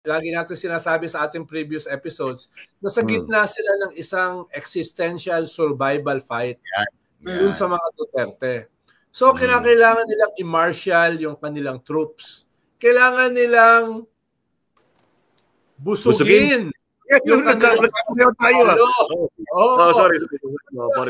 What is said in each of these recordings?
lagi natin sinasabi sa ating previous episodes, nasa gitna sila ng isang existential survival fight dun sa mga Duterte. So, kinakailangan nilang i-marshal yung kanilang troops. Kailangan nilang busugin. Yung nagkakaroon tayo. Sorry.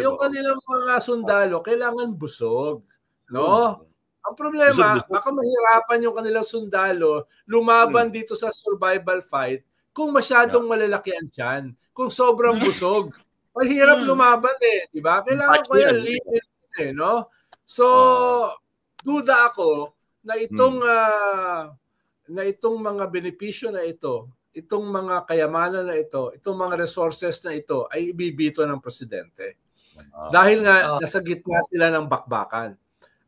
Yung kanilang mga sundalo, kailangan busog. No? Ang problema, baka mahirapan yung kanilang sundalo lumaban dito sa survival fight kung masyadong malalaki ang tiyan. Kung sobrang busog. Mahirap lumaban eh. Diba? Kailangan ko yan limit eh. No? So, duda ako na itong mga benepisyo na ito, itong mga kayamanan na ito, itong mga resources na ito ay ibibito ng presidente. Dahil nga nasa gitna sila ng bakbakan.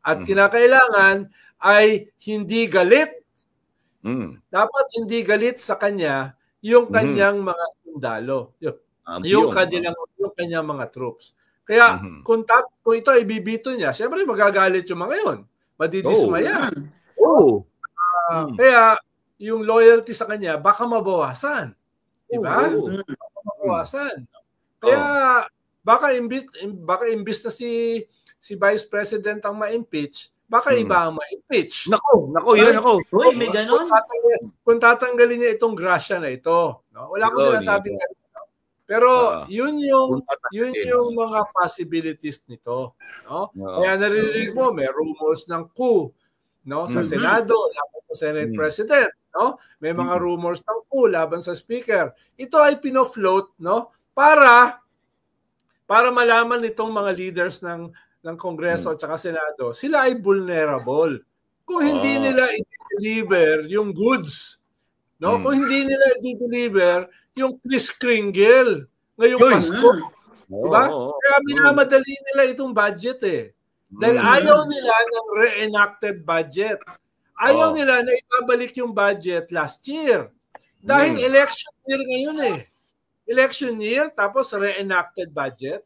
At kinakailangan ay hindi galit. Dapat hindi galit sa kanya yung kanyang mga sundalo. Yung kanyang mga troops. Kaya kung ito ay ibibito niya, syempre magagalit yung mga yun. Madidismaya. Kaya yung loyalty sa kanya baka mabawasan. Diba? Baka mabawasan. Kaya baka imbis na si Vice President ang ma-impeach, baka iba ang ma-impeach. Nako, yun ako. May ganon. Kung tatanggalin niya itong grasya na ito. No? Wala akong sinasabing ganito. Pero yun yung mga possibilities nito. No? Kaya naririnig mo, may rumors ng coup, no? Sa Senado, laban sa Senate President. No? May mga rumors ng coup laban sa Speaker. Ito ay pino-float, no? Para malaman nitong mga leaders ng Kongreso at saka Senado, sila ay vulnerable. Kung hindi nila i-deliver yung goods, no? Kung hindi nila i-deliver yung Kris Kringle ngayong Pasko. Diba? Kaya minamadali nila itong budget eh. Dahil ayaw nila ng re-enacted budget. Ayaw nila na ibabalik yung budget last year. Dahil election year ngayon eh. Election year, tapos re-enacted budget.